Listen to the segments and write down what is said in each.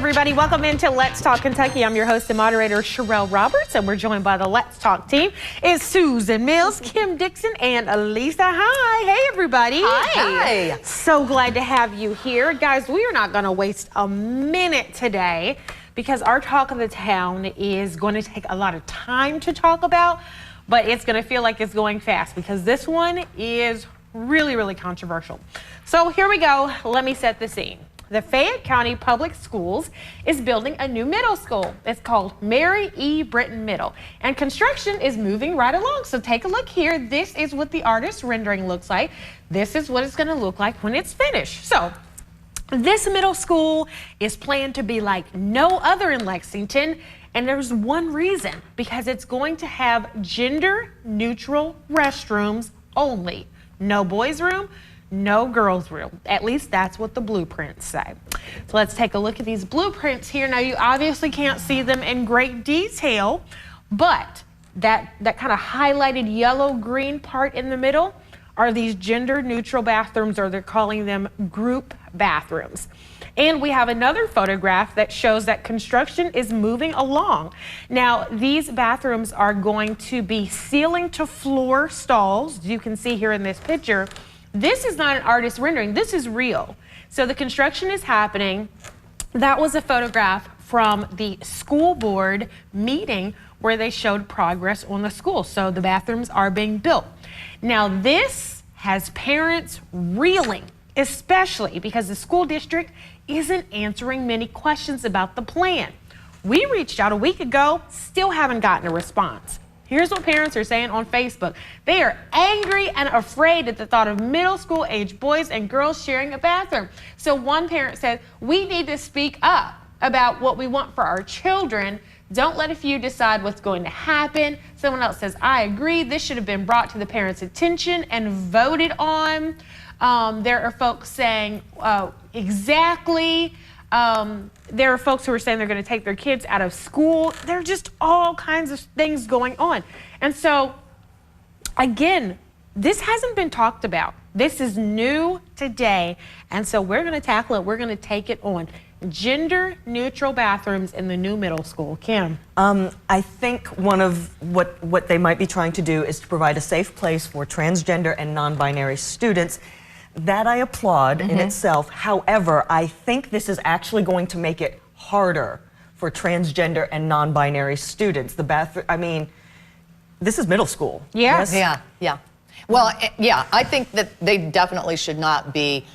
everybody. Welcome into Let's Talk Kentucky. I'm your host and moderator, Sherelle Roberts, and we're joined by the Let's Talk team. It's Susan Mills, Kim Dixon, and Elisa. Hi. Hey, everybody. Hi. So glad to have you here. Guys, we are not going to waste a minute today because our talk of the town is going to take a lot of time to talk about, but it's going to feel like it's going fast because this one is really, really controversial. So here we go. Let me set the scene. The Fayette County Public Schools is building a new middle school. It's called Mary E. Britton Middle, and construction is moving right along. So take a look here. This is what the artist rendering looks like. This is what it's going to look like when it's finished. So this middle school is planned to be like no other in Lexington, and there's one reason, because it's going to have gender-neutral restrooms only. No boys' room, no girls' room. At least that's what the blueprints say. So let's take a look at these blueprints here. Now you obviously can't see them in great detail, but that kind of highlighted yellow-green part in the middle are these gender-neutral bathrooms, or they're calling them group bathrooms. And we have another photograph that shows that construction is moving along. Now, these bathrooms are going to be ceiling-to-floor stalls. You can see here in this picture. This is not an artist rendering. This is real. So the construction is happening. That was a photograph from the school board meeting where they showed progress on the school. So the bathrooms are being built. Now, this has parents reeling, especially because the school district isn't answering many questions about the plan. We reached out a week ago, still haven't gotten a response. Here's what parents are saying on Facebook. They are angry and afraid at the thought of middle school age boys and girls sharing a bathroom. So one parent said, we need to speak up about what we want for our children. Don't let a few decide what's going to happen. Someone else says, I agree. This should have been brought to the parents' attention and voted on. There are folks saying, exactly. There are folks who are saying they're going to take their kids out of school. There are just all kinds of things going on. And so, again, this hasn't been talked about. This is new today. And so we're going to tackle it. We're going to take it on. Gender-neutral bathrooms in the new middle school. Kim? I think one of what they might be trying to do is to provide a safe place for transgender and non-binary students. That I applaud in itself. However, I think this is actually going to make it harder for transgender and non-binary students. The bathroom, I mean, this is middle school. Yes. Yeah. Well, yeah, I think that they definitely should not be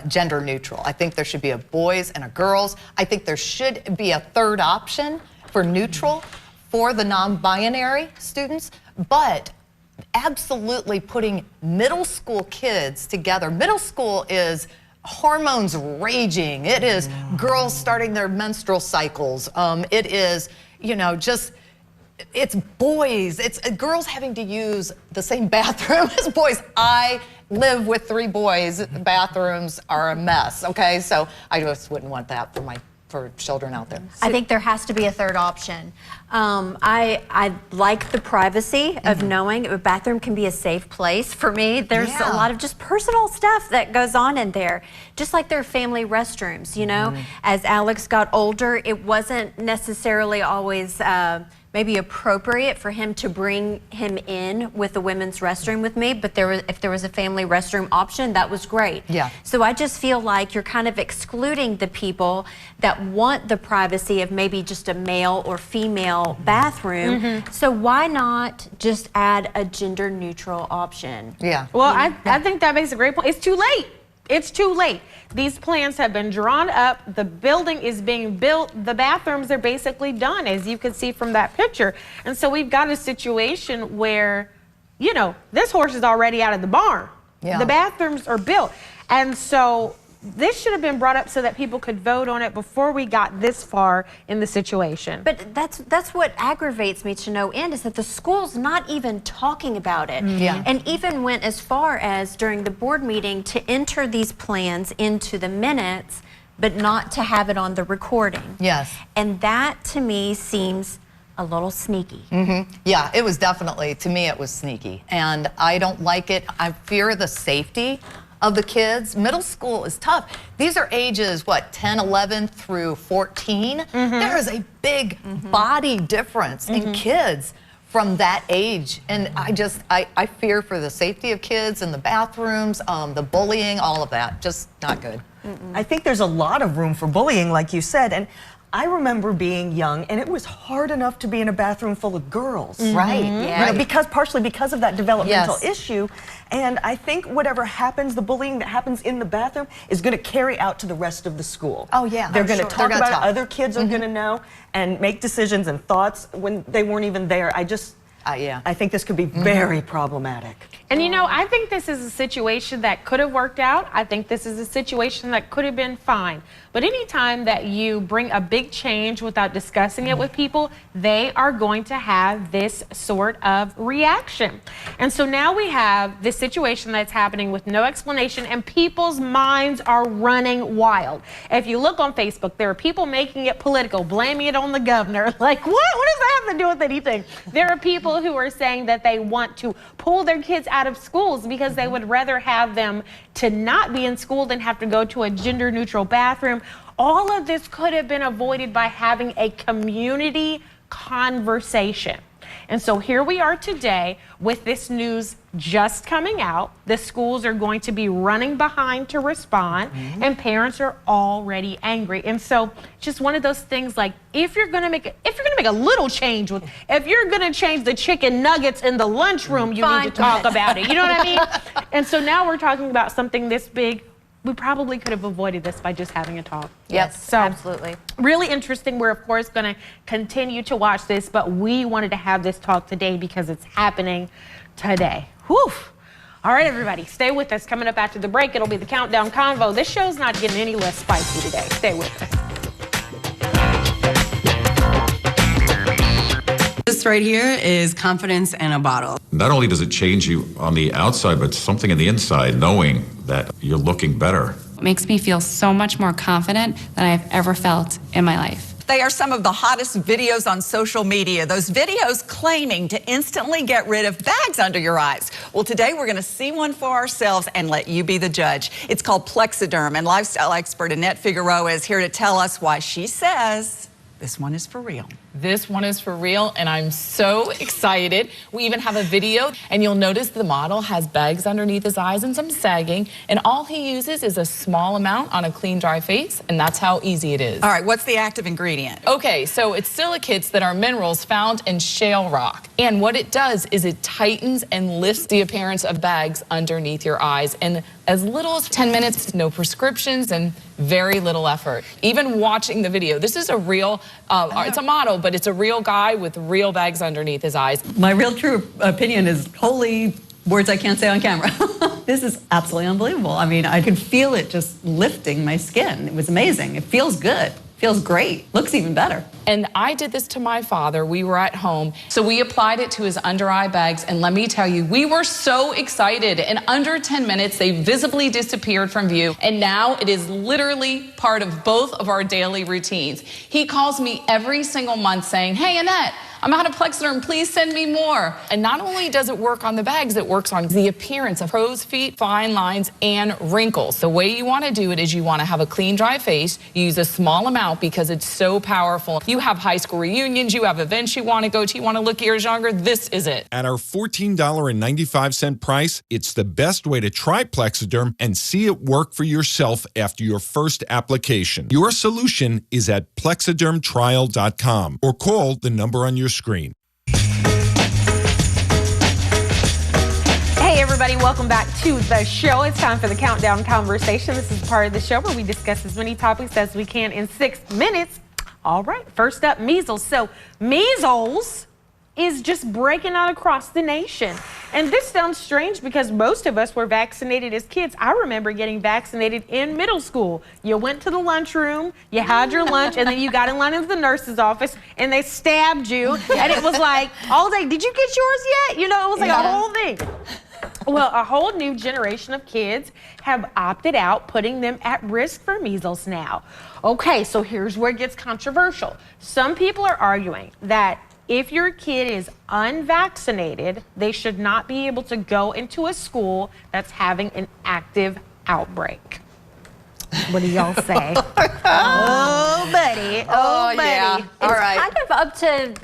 gender neutral. I think there should be a boys and a girls. I think there should be a third option for neutral for the non-binary students, but absolutely putting middle school kids together. Middle school is hormones raging. It is girls starting their menstrual cycles. It is, it's boys. It's girls having to use the same bathroom as boys. I live with 3 boys. Bathrooms are a mess, okay? So I just wouldn't want that for children out there. I think there has to be a third option. I like the privacy of knowing a bathroom can be a safe place for me. There's a lot of just personal stuff that goes on in there, just like their family restrooms, As Alex got older, it wasn't necessarily always maybe appropriate for him to bring him in with the women's restroom with me, but if there was a family restroom option, that was great. Yeah. So I just feel like you're kind of excluding the people that want the privacy of maybe just a male or female bathroom. So why not just add a gender neutral option? Yeah. Well, I think that makes a great point. It's too late. It's too late. These plans have been drawn up. The building is being built. The bathrooms are basically done, as you can see from that picture. And so we've got a situation where, this horse is already out of the barn. Yeah. The bathrooms are built. And so this should have been brought up so that people could vote on it before we got this far in the situation. But that's what aggravates me to no end, is that the school's not even talking about it. Yeah. And even went as far as during the board meeting to enter these plans into the minutes, but not to have it on the recording. Yes. And that to me seems a little sneaky. Yeah, it was definitely, to me, it was sneaky. And I don't like it. I fear the safety of the kids. Middle school is tough. These are ages, what, 10, 11 through 14? There is a big body difference in kids from that age. And I fear for the safety of kids in the bathrooms, the bullying, all of that. Just not good. I think there's a lot of room for bullying, like you said. And I remember being young, and it was hard enough to be in a bathroom full of girls. Right. You know, partially because of that developmental Yes. issue. And I think whatever happens, the bullying that happens in the bathroom is going to carry out to the rest of the school. Oh, yeah. They're going to Sure. talk They're gonna about talk. it. Other kids are going to know and make decisions and thoughts when they weren't even there. I think this could be very problematic. And you know, I think this is a situation that could have worked out. I think this is a situation that could have been fine. But anytime that you bring a big change without discussing it with people, they are going to have this sort of reaction. And so now we have this situation that's happening with no explanation, and people's minds are running wild. If you look on Facebook, there are people making it political, blaming it on the governor. Like, what? What does that have to do with anything? There are people who are saying that they want to pull their kids out of schools because they would rather have them to not be in school than have to go to a gender-neutral bathroom. All of this could have been avoided by having a community conversation. And so here we are today with this news just coming out. The schools are going to be running behind to respond, and parents are already angry. And so just one of those things, like, if you're going to make a little change if you're going to change the chicken nuggets in the lunchroom, you need to talk about it. You know what I mean? And so now we're talking about something this big. We probably could have avoided this by just having a talk. Yes, So, absolutely. Really interesting. We're, of course, going to continue to watch this, but we wanted to have this talk today because it's happening today. Whew. All right, everybody, stay with us. Coming up after the break, it'll be the Countdown Convo. This show's not getting any less spicy today. Stay with us. This right here is confidence in a bottle. Not only does it change you on the outside, but something in the inside, knowing that you're looking better. It makes me feel so much more confident than I've ever felt in my life. They are some of the hottest videos on social media. Those videos claiming to instantly get rid of bags under your eyes. Well, today we're going to see one for ourselves and let you be the judge. It's called Plexiderm, and lifestyle expert Annette Figueroa is here to tell us why she says this one is for real. This one is for real, and I'm so excited. We even have a video, and you'll notice the model has bags underneath his eyes and some sagging, and all he uses is a small amount on a clean, dry face, and that's how easy it is. All right, what's the active ingredient? Okay, so it's silicates that are minerals found in shale rock, and what it does is it tightens and lifts the appearance of bags underneath your eyes in as little as 10 minutes, no prescriptions, and very little effort. Even watching the video, this is a real, it's a model, but it's a real guy with real bags underneath his eyes. My real true opinion is holy words I can't say on camera. This is absolutely unbelievable. I mean, I could feel it just lifting my skin. It was amazing. It feels good. Feels great. Looks even better. And I did this to my father. We were at home. So we applied it to his under eye bags. And let me tell you, we were so excited. In under 10 minutes, they visibly disappeared from view. And now it is literally part of both of our daily routines. He calls me every single month saying, "Hey, Annette, I'm out of Plexiderm, please send me more." And not only does it work on the bags, it works on the appearance of crow's feet, fine lines, and wrinkles. The way you want to do it is you want to have a clean, dry face. You use a small amount because it's so powerful. You have high school reunions, you have events you want to go to, you want to look years younger, this is it. At our $14.95 price, it's the best way to try Plexiderm and see it work for yourself after your first application. Your solution is at plexidermtrial.com or call the number on your screen. Hey everybody, welcome back to the show. It's time for the Countdown Conversation. This is part of the show where we discuss as many topics as we can in 6 minutes. All right, first up, measles. So measles is just breaking out across the nation. And this sounds strange because most of us were vaccinated as kids. I remember getting vaccinated in middle school. You went to the lunchroom, you had your lunch, and then you got in line into the nurse's office and they stabbed you. And it was like all day, did you get yours yet? You know, it was like a whole thing. Well, a whole new generation of kids have opted out, putting them at risk for measles now. Okay, so here's where it gets controversial. Some people are arguing that if your kid is unvaccinated, they should not be able to go into a school that's having an active outbreak. What do y'all say? Oh, buddy. Oh, buddy. Yeah. All right. Kind of up to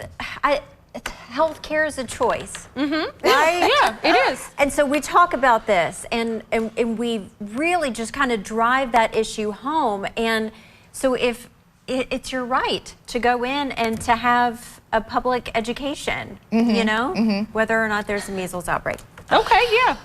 healthcare is a choice. Right? Yeah, it is. And so we talk about this, and we really just kind of drive that issue home. And so if it's your right to go in and to have a public education, you know, whether or not there's a measles outbreak. Okay, yeah.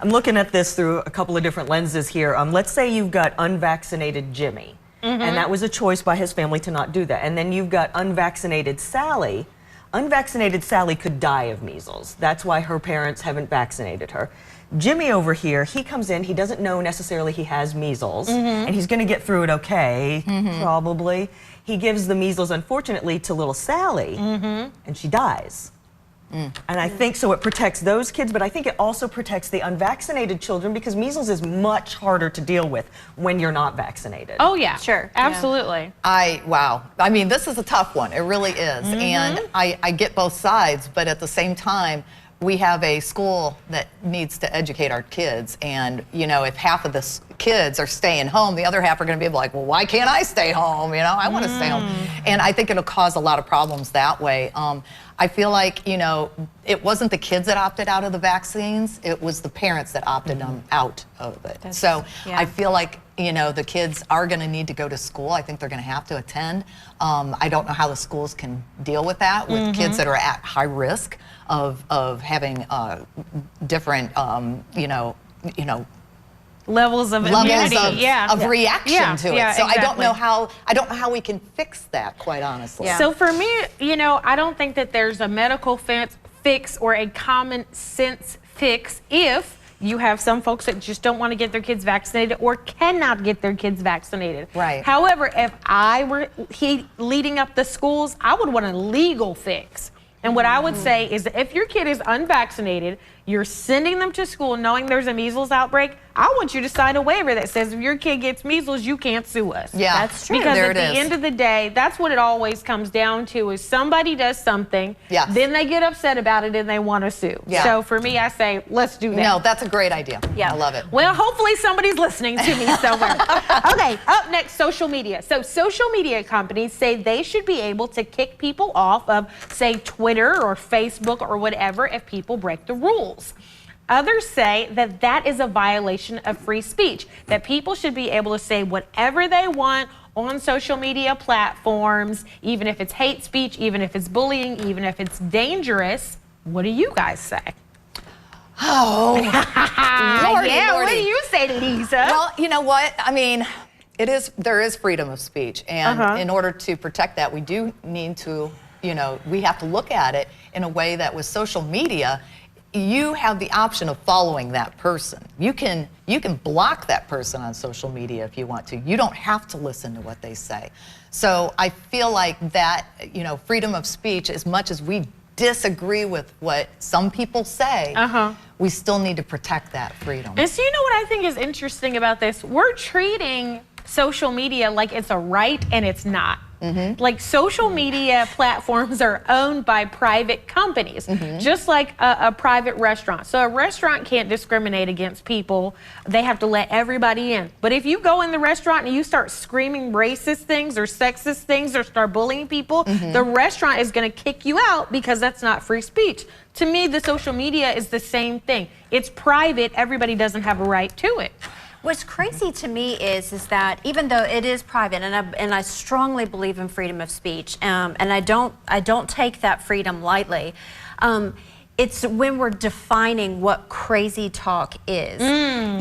I'm looking at this through a couple of different lenses here. Let's say you've got unvaccinated Jimmy, and that was a choice by his family to not do that. And then you've got unvaccinated Sally. Unvaccinated Sally could die of measles. That's why her parents haven't vaccinated her. Jimmy over here, he comes in, he doesn't know necessarily he has measles, and he's going to get through it okay, probably. He gives the measles, unfortunately, to little Sally, and she dies. And I think so it protects those kids, but I think it also protects the unvaccinated children because measles is much harder to deal with when you're not vaccinated. Oh, yeah. Sure. Absolutely. Wow. I mean, this is a tough one. It really is. And I get both sides, but at the same time, we have a school that needs to educate our kids. And, you know, if half of the kids are staying home, the other half are going to be like, well, why can't I stay home? You know, I want to stay home. And I think it'll cause a lot of problems that way. I feel like, you know, it wasn't the kids that opted out of the vaccines. It was the parents that opted them out of it. I feel like, you know, the kids are going to need to go to school. I think they're going to have to attend. I don't know how the schools can deal with that with kids that are at high risk of having different, Levels of immunity, of reaction to it. So exactly. I don't know how we can fix that, quite honestly. So for me, you know, I don't think that there's a medical fix or a common sense fix if you have some folks that just don't want to get their kids vaccinated or cannot get their kids vaccinated. Right. However, if I were leading up the schools, I would want a legal fix. And what I would say is that if your kid is unvaccinated, you're sending them to school knowing there's a measles outbreak, I want you to sign a waiver that says if your kid gets measles, you can't sue us. Yeah, that's true. Because there at the end of the day, that's what it always comes down to is somebody does something, then they get upset about it and they want to sue. Yeah. So for me, I say, let's do that. No, that's a great idea. Yeah. I love it. Well, hopefully somebody's listening to me somewhere. Okay, up next, social media. So social media companies say they should be able to kick people off of, say, Twitter or Facebook or whatever if people break the rules. Others say that that is a violation of free speech, that people should be able to say whatever they want on social media platforms, even if it's hate speech, even if it's bullying, even if it's dangerous. What do you guys say? Oh, Lordy, yeah, Lordy. what do you say, Lisa? Well, you know what? I mean, there is freedom of speech, and in order to protect that, we do need to, you know, we have to look at it in a way that with social media, you have the option of following that person. You can block that person on social media if you want to. You don't have to listen to what they say. So I feel like that, you know, freedom of speech, as much as we disagree with what some people say, we still need to protect that freedom. And so you know what I think is interesting about this? We're treating social media like it's a right and it's not. Like social media platforms are owned by private companies, just like a private restaurant. So a restaurant can't discriminate against people. They have to let everybody in. But if you go in the restaurant and you start screaming racist things or sexist things or start bullying people, the restaurant is going to kick you out because that's not free speech. To me, the social media is the same thing. It's private. Everybody doesn't have a right to it. What's crazy to me is that even though it is private, and I strongly believe in freedom of speech, and I don't take that freedom lightly. It's when we're defining what crazy talk is.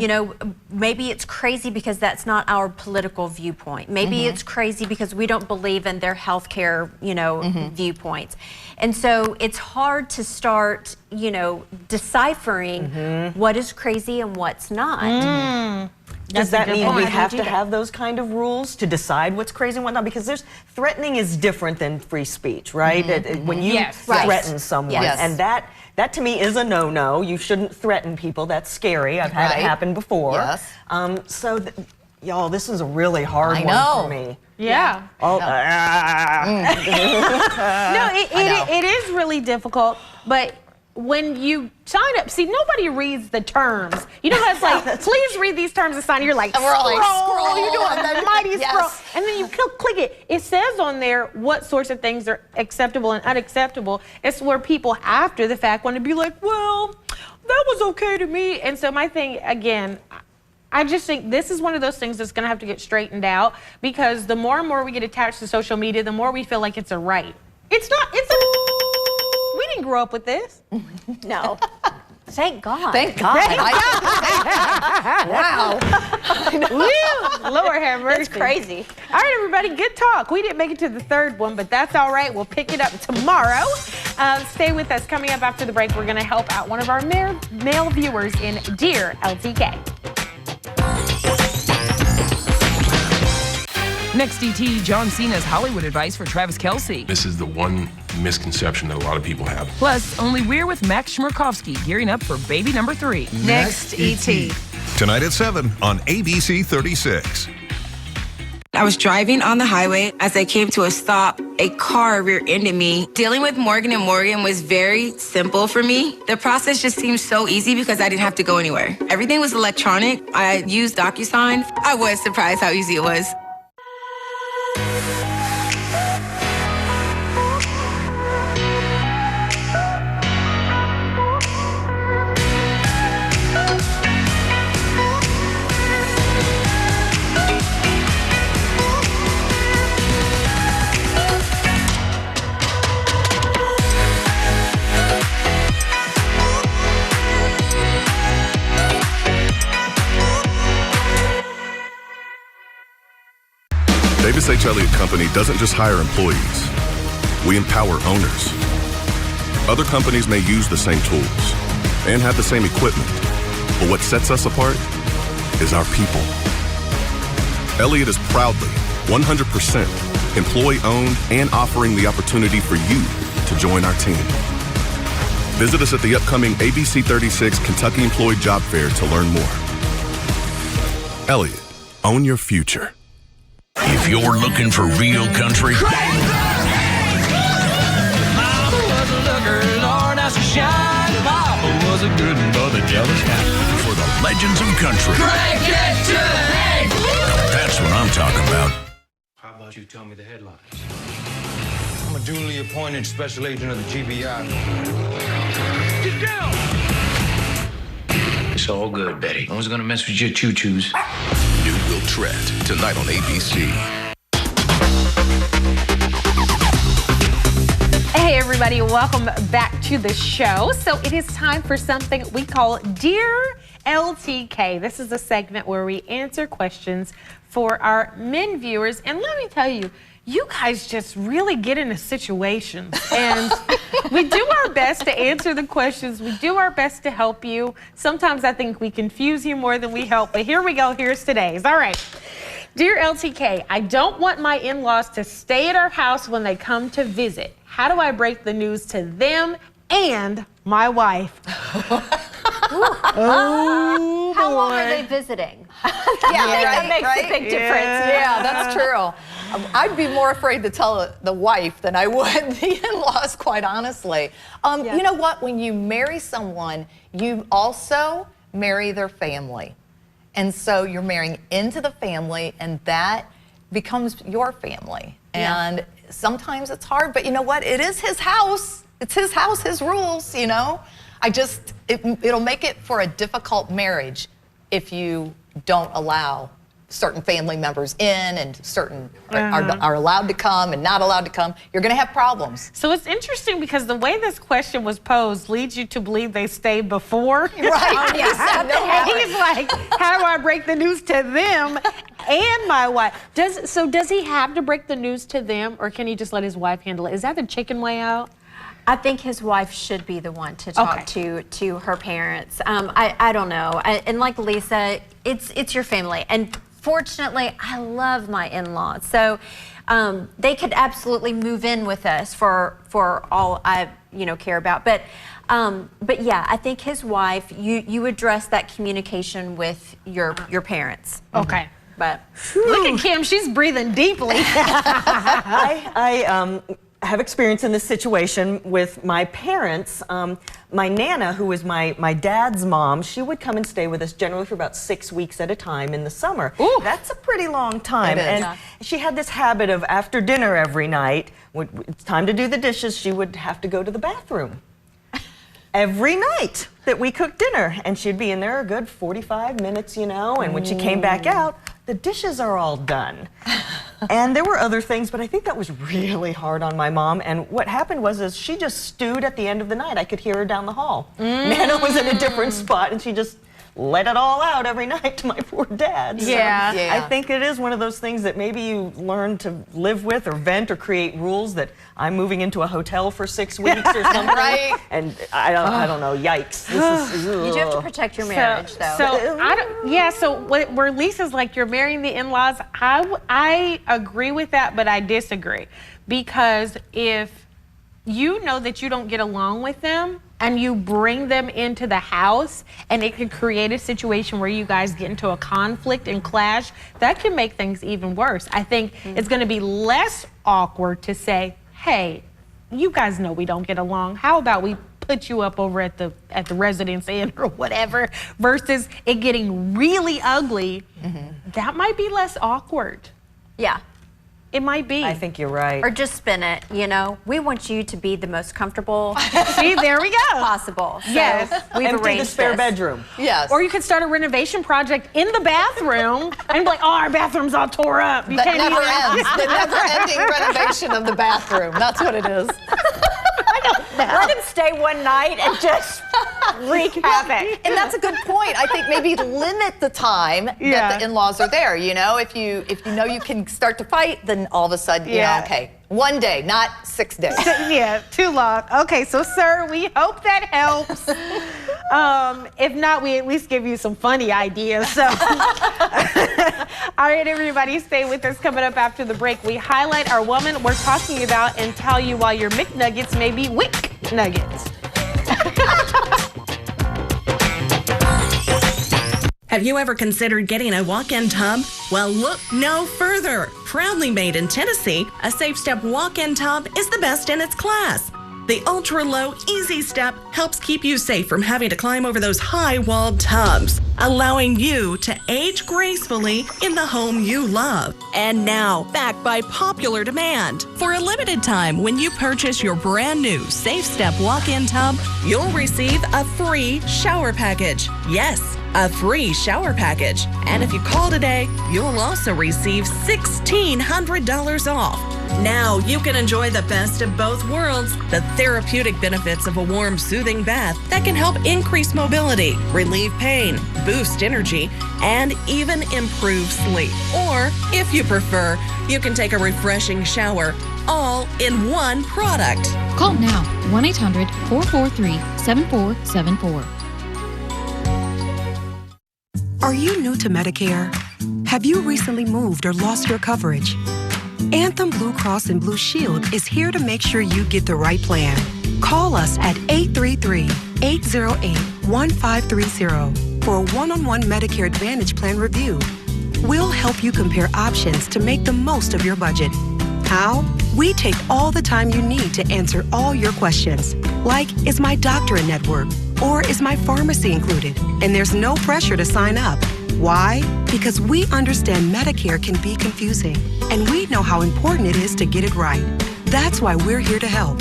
You know, maybe it's crazy because that's not our political viewpoint. Maybe it's crazy because we don't believe in their healthcare, you know, viewpoints. And so it's hard to start, you know, deciphering what is crazy and what's not. Does that mean we have to have those kind of rules to decide what's crazy and whatnot? Because threatening is different than free speech, right? When you threaten someone, and that to me is a no-no. You shouldn't threaten people. That's scary. I've had it happen before. So, y'all, this is a really hard one for me. Yeah. Oh, no, it is really difficult, but when you sign up, see, nobody reads the terms. You know how it's like, please read these terms and sign. You're like, And we're all like, scroll. You're doing and the then- mighty yes. scroll. And then you click it. It says on there what sorts of things are acceptable and unacceptable. It's where people after the fact want to be like, well, that was okay to me. And so my thing, again, I just think this is one of those things that's going to have to get straightened out, because the more and more we get attached to social media, the more we feel like it's a right. It's not. We didn't grow up with this. No. Thank God. Thank God. Wow. Woo, Lord have mercy. It's crazy. All right, everybody, good talk. We didn't make it to the third one, but that's all right. We'll pick it up tomorrow. Stay with us. Coming up after the break, we're going to help out one of our male viewers in Dear LTK. Next ET, John Cena's Hollywood advice for Travis Kelce. This is the one misconception that a lot of people have. Plus, Only We're with Max Schmerkovsky gearing up for baby number 3. Next ET. Tonight at 7 on ABC 36. I was driving on the highway. As I came to a stop, a car rear-ended me. Dealing with Morgan & Morgan was very simple for me. The process just seemed so easy because I didn't have to go anywhere. Everything was electronic. I used DocuSign. I was surprised how easy it was. Davis H. Elliott Company doesn't just hire employees. We empower owners. Other companies may use the same tools and have the same equipment, but what sets us apart is our people. Elliott is proudly 100% employee-owned and offering the opportunity for you to join our team. Visit us at the upcoming ABC 36 Kentucky Employee Job Fair to learn more. Elliott, own your future. If you're looking for real country, Mama was a looker, Lord, that's a shine. Papa was a good and brother, jealous cat. for the legends of country, Crank it to the head. that's what I'm talking about. How about you tell me the headlines? I'm a duly appointed special agent of the GBI. Get down! It's all good, Betty. No one's gonna mess with your choo-choos. New Will Trent, tonight on ABC. Hey, everybody, welcome back to the show. So it is time for something we call Dear LTK. This is a segment where we answer questions for our men viewers. And let me tell you, you guys just really get into situations. And we do our best to answer the questions. We do our best to help you. Sometimes I think we confuse you more than we help. But here we go. Here's today's. All right. Dear LTK, I don't want my in-laws to stay at our house when they come to visit. How do I break the news to them and my wife? Oh, How long boy. are they visiting? That makes a big difference. Yeah, that's true. I'd be more afraid to tell the wife than I would the in-laws, quite honestly. You know what? When you marry someone, you also marry their family. And so you're marrying into the family, and that becomes your family. And sometimes it's hard, but you know what? It is his house. It's his house, his rules, you know? It'll make it for a difficult marriage if you don't allow certain family members in and certain are allowed to come and not allowed to come. You're going to have problems. So it's interesting because the way this question was posed leads you to believe they stayed before. Right. And he's like, how do I break the news to them and my wife? Does he have to break the news to them, or can he just let his wife handle it? Is that the chicken way out? I think his wife should be the one to talk to her parents. I don't know. And like Lisa, it's your family. And fortunately, I love my in-laws. So they could absolutely move in with us for all I care about. But yeah, I think his wife, you address that communication with your parents. Okay. But look at Kim, she's breathing deeply. have experience in this situation with my parents. My Nana, who was my dad's mom, she would come and stay with us generally for about 6 weeks at a time in the summer. Ooh. That's a pretty long time. It is. And Yeah. she had this habit of after dinner every night, when it's time to do the dishes, she would have to go to the bathroom. Every night that we cooked dinner, and she'd be in there a good 45 minutes, you know, and when she came back out, the dishes are all done. And there were other things, but I think that was really hard on my mom. And what happened was is she just stewed at the end of the night. I could hear her down the hall. Nana was in a different spot, and she just let it all out every night to my poor dad. Yeah. So I think it is one of those things that maybe you learn to live with or vent or create rules that I'm moving into a hotel for 6 weeks or something. Right. And I don't know, yikes. This is, You do have to protect your marriage, though. So where Lisa's like, you're marrying the in-laws, I agree with that, but I disagree. Because if you know that you don't get along with them and you bring them into the house and it can create a situation where you guys get into a conflict and clash, that can make things even worse. I think it's going to be less awkward to say, hey, you guys know we don't get along. How about we put you up over at the Residence Inn or whatever, versus it getting really ugly. That might be less awkward. Yeah. It might be. I think you're right. Or just spin it, you know. We want you to be the most comfortable See, there we go. possible. So Yes. we've Empty arranged the spare this. bedroom. Yes. Or you could start a renovation project in the bathroom and be like, oh, our bathroom's all tore up. You That can't never even- ends. The never-ending renovation of the bathroom. That's what it is. Let him stay one night and just wreak havoc. And that's a good point. I think maybe limit the time that the in-laws are there. You know, if you know you can start to fight, then all of a sudden, you know, okay, one day, not 6 days. Yeah, too long. Okay, so sir, we hope that helps. If not, we at least give you some funny ideas. So, all right, everybody, stay with us. Coming up after the break, we highlight our woman we're talking about and tell you why your McNuggets may be Wick Nuggets. Have you ever considered getting a walk-in tub? Well, look no further. Proudly made in Tennessee, a Safe Step walk-in tub is the best in its class. The ultra-low, easy step helps keep you safe from having to climb over those high-walled tubs, allowing you to age gracefully in the home you love. And now, back by popular demand. For a limited time, when you purchase your brand new Safe Step walk-in tub, you'll receive a free shower package. Yes, a free shower package. And if you call today, you'll also receive $1,600 off. Now you can enjoy the best of both worlds, the therapeutic benefits of a warm, soothing bath that can help increase mobility, relieve pain, boost energy, and even improve sleep. Or, if you prefer, you can take a refreshing shower all in one product. Call now, 1-800-443-7474. Are you new to Medicare? Have you recently moved or lost your coverage? Anthem Blue Cross and Blue Shield is here to make sure you get the right plan. Call us at 833-808-1530 for a one-on-one Medicare Advantage plan review. We'll help you compare options to make the most of your budget. How? We take all the time you need to answer all your questions, like, is my doctor in network? Or is my pharmacy included? And there's no pressure to sign up. Why? Because we understand Medicare can be confusing, and we know how important it is to get it right. That's why we're here to help.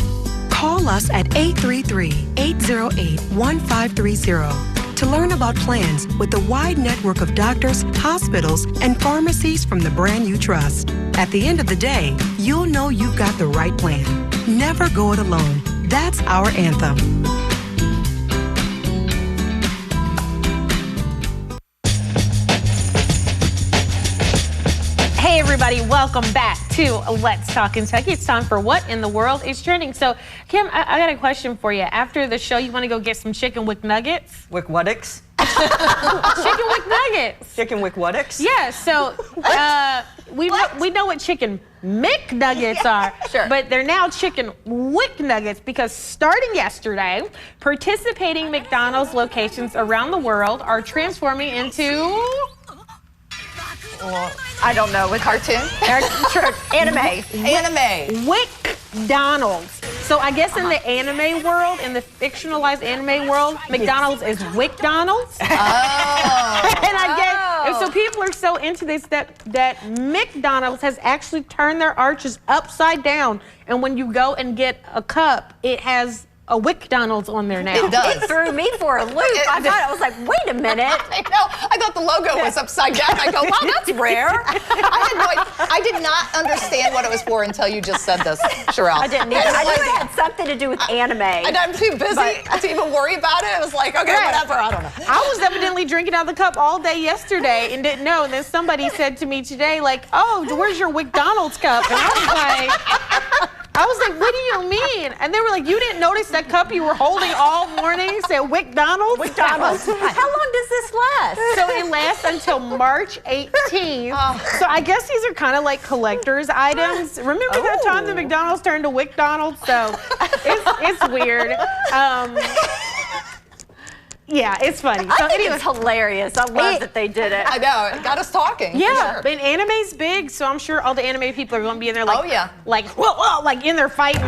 Call us at 833-808-1530 to learn about plans with the wide network of doctors, hospitals, and pharmacies from the brand you trust. At the end of the day, you'll know you've got the right plan. Never go it alone. That's our anthem. Hey everybody, welcome back to Let's Talk Kentucky. It's time for What in the World is Trending. So, Kim, I got a question for you. After the show, you want to go get some chicken Wick Nuggets? Wick Wuddicks? Chicken Wick Nuggets. Chicken Wick Wuddicks? Yeah, so we know what chicken McNuggets are, but they're now chicken Wick Nuggets because starting yesterday, participating McDonald's locations around the world are transforming into... Well, I don't know, a cartoon? Anime. Anime. Wick McDonald's. So I guess in the anime world, in the fictionalized anime world, McDonald's is WickDonald's. Oh. And I guess, and so people are so into this that McDonald's has actually turned their arches upside down. And when you go and get a cup, it has a WickDonald's on there now. It does. It threw me for a loop. I was like, wait a minute. I know. I thought the logo was upside down. I go, wow, that's rare. I did not understand what it was for until you just said this, Sherelle. I didn't either. I knew it had something to do with anime. And I'm too busy to even worry about it. It was like, okay, whatever. I don't know. I was evidently drinking out of the cup all day yesterday and didn't know. And then somebody said to me today, like, oh, where's your McDonald's cup? And I was like, what do you mean? And they were like, you didn't notice that cup you were holding all morning said McDonald's? McDonald's. How long does this last? So it lasts until March 18th. So I guess these are kind of like collector's items. Remember that time the McDonald's turned to WickDonald's? So it's weird. Yeah, it's funny. I think it's hilarious. I love that they did it. I know. It got us talking. Yeah, for sure. and anime's big, so I'm sure all the anime people are going to be in there like, oh, yeah. like, whoa, like in there fighting.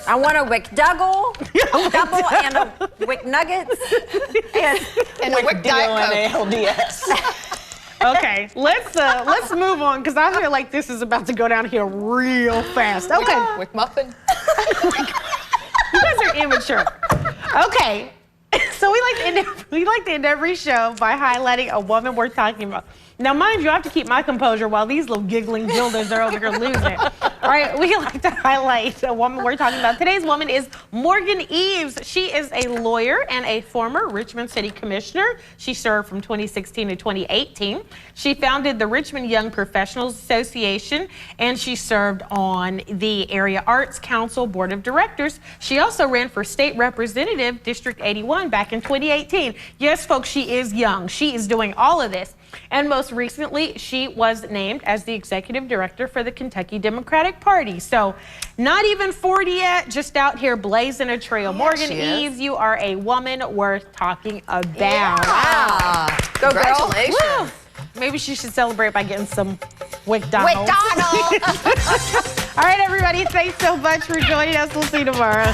I want a WickDouble, double, and a WickNuggets, and a Wick Diet Coke. LDS. Okay, let's move on because I feel like this is about to go down here real fast. Okay, Wick Muffin. You guys are immature. Okay. So we like to end every show by highlighting a woman we're talking about. Now, mind you, I have to keep my composure while these little giggling gildas are over here losing it. All right, we like to highlight a woman we're talking about. Today's woman is Morgan Eves. She is a lawyer and a former Richmond City Commissioner. She served from 2016 to 2018. She founded the Richmond Young Professionals Association, and she served on the Area Arts Council Board of Directors. She also ran for State Representative District 81 back in 2018. Yes, folks, she is young. She is doing all of this. And most recently, she was named as the executive director for the Kentucky Democratic Party. So not even 40 yet, just out here blazing a trail. Yeah, Morgan she is. Eves, you are a woman worth talking about. Yeah. Wow. Go, congratulations. Girl. Woo. Maybe she should celebrate by getting some WickDonald's. McDonald's. All right, everybody, thanks so much for joining us. We'll see you tomorrow.